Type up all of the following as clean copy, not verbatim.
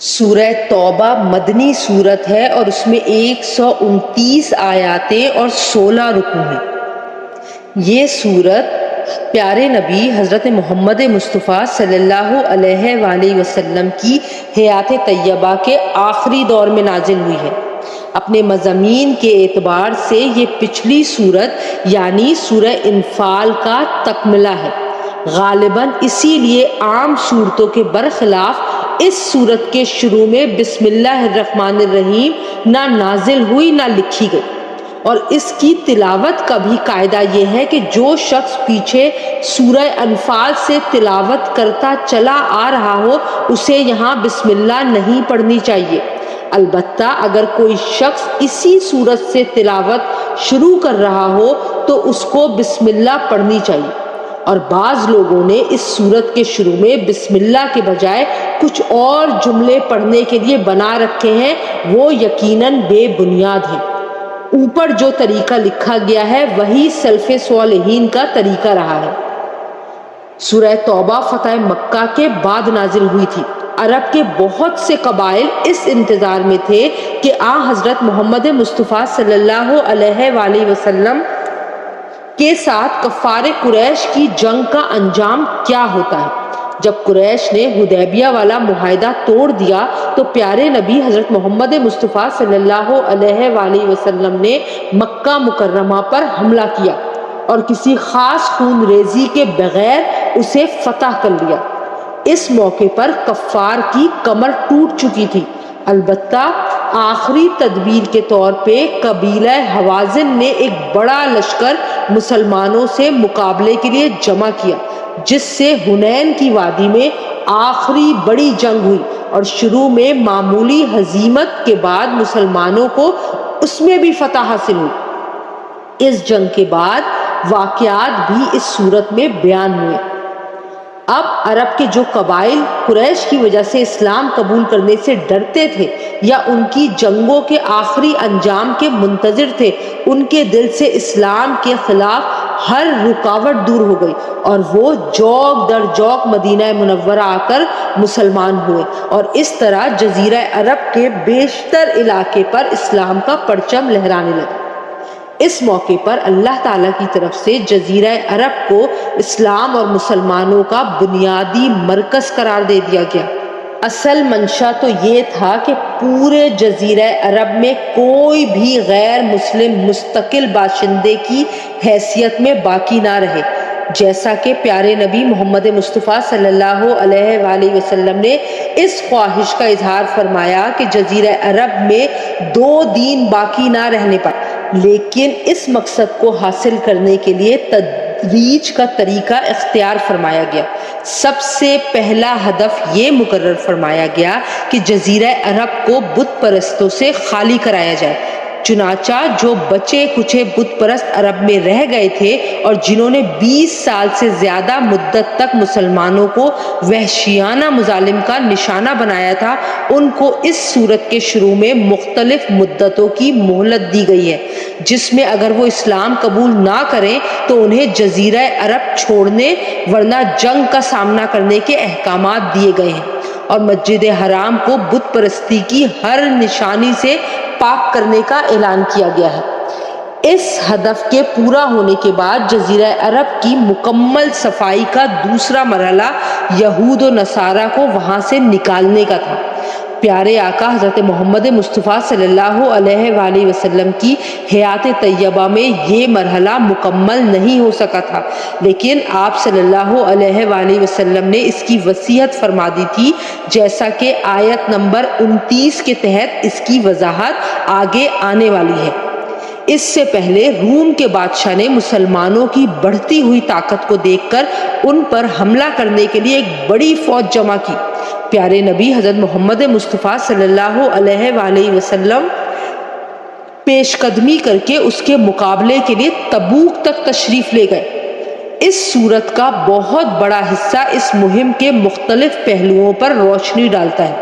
سورہ توبہ مدنی سورت ہے اور اس میں 129 آیاتیں اور 16 رکوع ہیں۔ یہ سورت پیارے نبی حضرت محمد مصطفیٰ صلی اللہ علیہ وآلہ وسلم کی حیات طیبہ کے آخری دور میں نازل ہوئی ہے۔ اپنے مضامین کے اعتبار سے یہ پچھلی سورت یعنی سورہ انفال کا تکملہ ہے۔ غالباً اسی لیے عام صورتوں کے برخلاف اس سورت کے شروع میں بسم اللہ الرحمن الرحیم نہ نازل ہوئی نہ لکھی گئی، اور اس کی تلاوت کا بھی قاعدہ یہ ہے کہ جو شخص پیچھے سورہ انفال سے تلاوت کرتا چلا آ رہا ہو اسے یہاں بسم اللہ نہیں پڑھنی چاہیے۔ البتہ اگر کوئی شخص اسی سورت سے تلاوت شروع کر رہا ہو تو اس کو بسم اللہ پڑھنی چاہیے، اور بعض لوگوں نے اس سورت کے شروع میں بسم اللہ کے بجائے کچھ اور جملے پڑھنے کے لیے بنا رکھے ہیں، وہ یقیناً بے بنیاد ہیں۔ اوپر جو طریقہ لکھا گیا ہے وہی سلف صالحین کا طریقہ رہا ہے۔ سورہ توبہ فتح مکہ کے بعد نازل ہوئی تھی۔ عرب کے بہت سے قبائل اس انتظار میں تھے کہ حضرت محمد مصطفیٰ صلی اللہ علیہ وآلہ وسلم کے ساتھ کفار قریش کی جنگ کا انجام کیا ہوتا ہے۔ جب قریش نے حدیبیہ والا معاہدہ توڑ دیا تو پیارے نبی حضرت محمد مصطفیٰ صلی اللہ علیہ وآلہ وسلم نے مکہ مکرمہ پر حملہ کیا اور کسی خاص خون ریزی کے بغیر اسے فتح کر لیا۔ اس موقع پر کفار کی کمر ٹوٹ چکی تھی، البتہ آخری تدبیر کے طور پہ قبیلہ حوازن نے ایک بڑا لشکر مسلمانوں سے مقابلے کے لیے جمع کیا، جس سے حنین کی وادی میں آخری بڑی جنگ ہوئی، اور شروع میں معمولی ہزیمت کے بعد مسلمانوں کو اس میں بھی فتح حاصل ہوئی۔ اس جنگ کے بعد واقعات بھی اس صورت میں بیان ہوئے۔ اب عرب کے جو قبائل قریش کی وجہ سے اسلام قبول کرنے سے ڈرتے تھے یا ان کی جنگوں کے آخری انجام کے منتظر تھے، ان کے دل سے اسلام کے خلاف ہر رکاوٹ دور ہو گئی، اور وہ جوق در جوق مدینہ منورہ آ کر مسلمان ہوئے، اور اس طرح جزیرہ عرب کے بیشتر علاقے پر اسلام کا پرچم لہرانے لگا۔ اس موقع پر اللہ تعالیٰ کی طرف سے جزیرہ عرب کو اسلام اور مسلمانوں کا بنیادی مرکز قرار دے دیا گیا۔ اصل منشا تو یہ تھا کہ پورے جزیرہ عرب میں کوئی بھی غیر مسلم مستقل باشندے کی حیثیت میں باقی نہ رہے، جیسا کہ پیارے نبی محمد مصطفیٰ صلی اللہ علیہ وآلہ وسلم نے اس خواہش کا اظہار فرمایا کہ جزیرہ عرب میں 2 دین باقی نہ رہنے پائے، لیکن اس مقصد کو حاصل کرنے کے لیے تدریج کا طریقہ اختیار فرمایا گیا۔ سب سے پہلا ہدف یہ مقرر فرمایا گیا کہ جزیرہ عرب کو بت پرستوں سے خالی کرایا جائے۔ چنانچہ جو بچے کچھے بت پرست عرب میں رہ گئے تھے اور جنہوں نے 20 سال سے زیادہ مدت تک مسلمانوں کو وحشیانہ مظالم کا نشانہ بنایا تھا، ان کو اس سورت کے شروع میں مختلف مدتوں کی مہلت دی گئی ہے، جس میں اگر وہ اسلام قبول نہ کریں تو انہیں جزیرہ عرب چھوڑنے ورنہ جنگ کا سامنا کرنے کے احکامات دیے گئے ہیں، اور مسجد حرام کو بت پرستی کی ہر نشانی سے پاک کرنے کا اعلان کیا گیا ہے۔ اس ہدف کے پورا ہونے کے بعد جزیرہ عرب کی مکمل صفائی کا دوسرا مرحلہ یہود و نصارہ کو وہاں سے نکالنے کا تھا۔ پیارے آقا حضرت محمد مصطفیٰ صلی اللہ علیہ وآلہ وسلم کی حیات طیبہ میں یہ مرحلہ مکمل نہیں ہو سکا تھا، لیکن آپ صلی اللہ علیہ وآلہ وسلم نے اس کی وصیت فرما دی تھی، جیسا کہ آیت نمبر 29 کے تحت اس کی وضاحت آگے آنے والی ہے۔ اس سے پہلے روم کے بادشاہ نے مسلمانوں کی بڑھتی ہوئی طاقت کو دیکھ کر ان پر حملہ کرنے کے لیے ایک بڑی فوج جمع کی۔ پیارے نبی حضرت محمد مصطفیٰ صلی اللہ علیہ وآلہ وسلم پیش قدمی کر کے اس کے مقابلے کے لیے تبوک تک تشریف لے گئے۔ اس سورت کا بہت بڑا حصہ اس مہم کے مختلف پہلوؤں پر روشنی ڈالتا ہے۔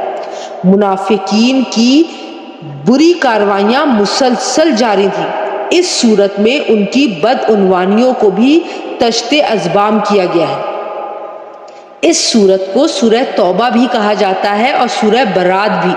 منافقین کی بری کاروائیاں مسلسل جاری تھیں۔ اس صورت میں ان کی بدعنوانیوں کو بھی تشت اذبام کیا گیا ہے۔ اس سورت کو سورہ توبہ بھی کہا جاتا ہے اور سورہ برات بھی۔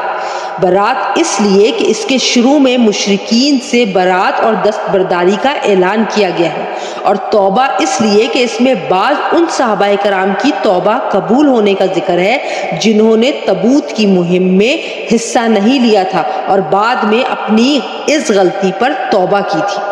برات اس لیے کہ اس کے شروع میں مشرکین سے برات اور دستبرداری کا اعلان کیا گیا ہے، اور توبہ اس لیے کہ اس میں بعض ان صحابہ کرام کی توبہ قبول ہونے کا ذکر ہے جنہوں نے تبوک کی مہم میں حصہ نہیں لیا تھا اور بعد میں اپنی اس غلطی پر توبہ کی تھی۔